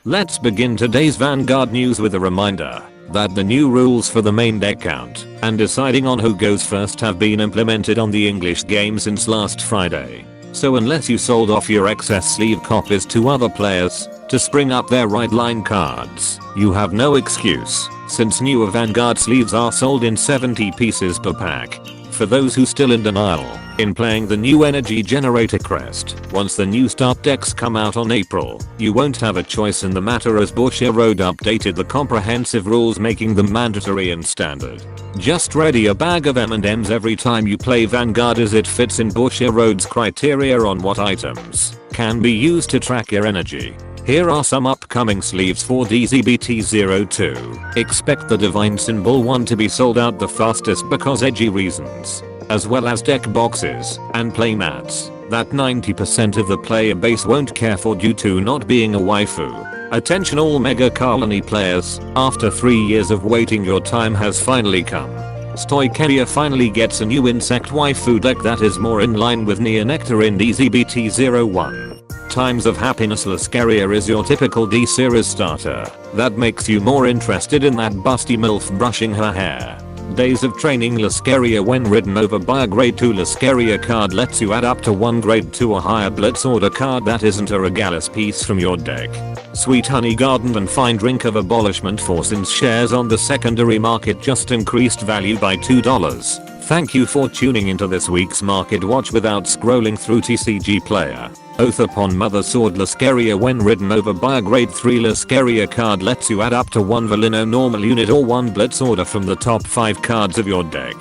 Let's begin today's Vanguard news with a reminder that the new rules for the main deck count and deciding on who goes first have been implemented on the English game since last Friday. So unless you sold off your excess sleeve copies to other players to spring up their right line cards, you have no excuse, since newer Vanguard sleeves are sold in 70 pieces per pack. For those who still in denial in playing the new energy generator crest, once the new start decks come out on April, you won't have a choice in the matter as Bushiroad updated the comprehensive rules, making them mandatory and standard. Just ready a bag of M&Ms every time you play Vanguard as it fits in Bushiroad's criteria on what items can be used to track your energy. Here are some upcoming sleeves for DZBT02. Expect the Divine Symbol one to be sold out the fastest because edgy reasons, as well as deck boxes and playmats that 90% of the player base won't care for due to not being a waifu. Attention all Mega Colony players, after 3 years of waiting your time has finally come. Stoikeria finally gets a new insect waifu deck that is more in line with Neonectar in DZBT01. Times of Happiness Lascaria is your typical D-series starter that makes you more interested in that busty MILF brushing her hair. Days of Training Lascaria when ridden over by a grade 2 Lascaria card lets you add up to 1 grade 2 or higher Blitz Order card that isn't a Regalis piece from your deck. Sweet Honey Garden and Fine Drink of Abolishment for since shares on the secondary market just increased value by $2. Thank you for tuning into this week's Market Watch without scrolling through TCG Player. Oath upon Mother Sword Lascaria when ridden over by a grade 3 Lascaria card lets you add up to 1 Veleno normal unit or 1 Blitz Order from the top 5 cards of your deck.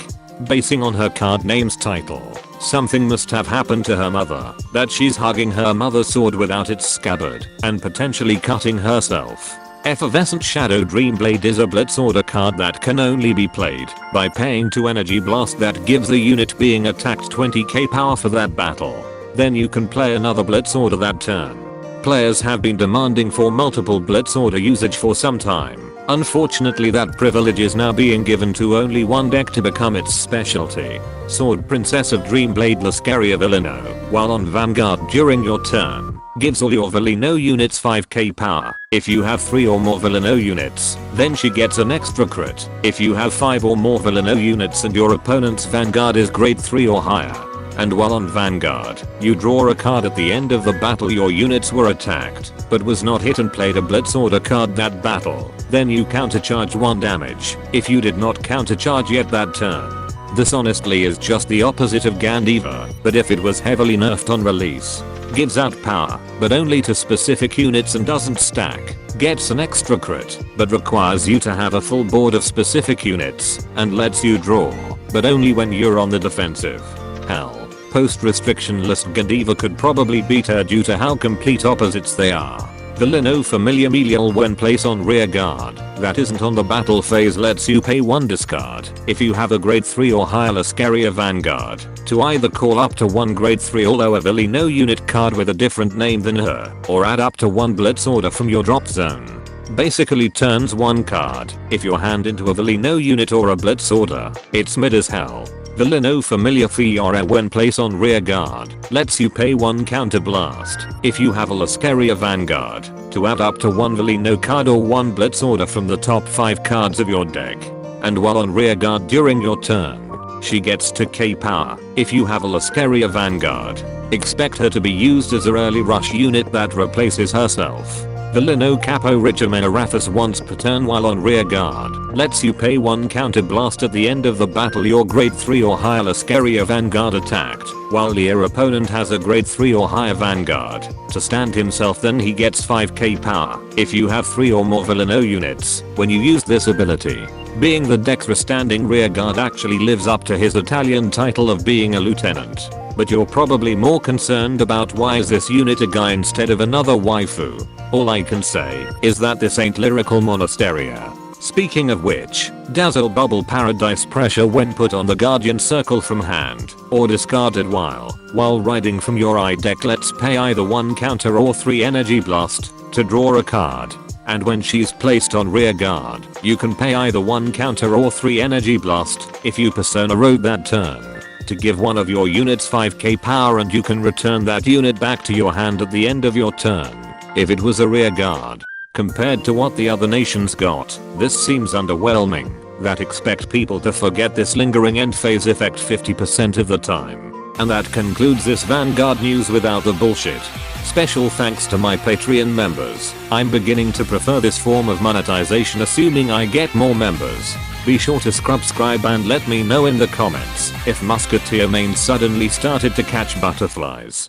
Basing on her card name's title, something must have happened to her mother, that she's hugging her Mother Sword without its scabbard and potentially cutting herself. Effervescent Shadow Dreamblade is a Blitz Order card that can only be played by paying 2 Energy Blast that gives the unit being attacked 20k power for that battle. Then you can play another Blitz Order that turn. Players have been demanding for multiple Blitz Order usage for some time. Unfortunately that privilege is now being given to only one deck to become its specialty. Sword Princess of Dreamblade Lascaria Veleno, while on Vanguard during your turn, gives all your Veleno units 5k power. If you have 3 or more Veleno units, then she gets an extra crit. If you have 5 or more Veleno units and your opponent's Vanguard is grade 3 or higher, and while on Vanguard, you draw a card at the end of the battle your units were attacked, but was not hit and played a Blitz Order card that battle, then you countercharge 1 damage, if you did not countercharge yet that turn. This honestly is just the opposite of Gandiva, but if it was heavily nerfed on release. Gives out power, but only to specific units and doesn't stack. Gets an extra crit, but requires you to have a full board of specific units, and lets you draw, but only when you're on the defensive. Hell. Post-restriction list Gandiva could probably beat her due to how complete opposites they are. Veleno Familiar Melial when placed on rear guard, that isn't on the battle phase lets you pay 1 discard if you have a grade 3 or higher Lascaria Vanguard to either call up to 1 grade 3 or lower Veleno unit card with a different name than her, or add up to 1 Blitz Order from your drop zone. Basically turns 1 card if your hand into a Veleno unit or a Blitz Order. It's mid as hell. Veleno Familiar Fiora when placed on rear guard lets you pay 1 counter blast if you have a Lascaria Vanguard to add up to 1 Veleno card or 1 Blitz Order from the top 5 cards of your deck. And while on rear guard during your turn, she gets 2k power if you have a Lascaria Vanguard. Expect her to be used as a early rush unit that replaces herself. Veleno Capo Richamen Arathis once per turn while on rear guard lets you pay 1 counter blast at the end of the battle your grade 3 or higher Lascaria Vanguard attacked, while your opponent has a grade 3 or higher Vanguard to stand himself, then he gets 5k power if you have 3 or more Veleno units when you use this ability. Being the deck's standing rear guard actually lives up to his Italian title of being a lieutenant. But you're probably more concerned about why is this unit a guy instead of another waifu. All I can say is that this ain't lyrical monasteria. Speaking of which, Dazzle Bubble Paradise Pressure when put on the Guardian Circle from hand or discarded while riding from your eye deck lets pay either 1 counter or 3 energy blast to draw a card. And when she's placed on rear guard, you can pay either 1 counter or 3 energy blast if you Persona Road that turn to give one of your units 5k power, and you can return that unit back to your hand at the end of your turn. If it was a rear guard Compared to what the other nations got, this seems underwhelming. That expect people to forget this lingering end phase effect 50% of the time. And that concludes this Vanguard news without the bullshit. Special thanks to my Patreon members. I'm beginning to prefer this form of monetization assuming I get more members. Be sure to subscribe and let me know in the comments if Musketeer mains suddenly started to catch butterflies.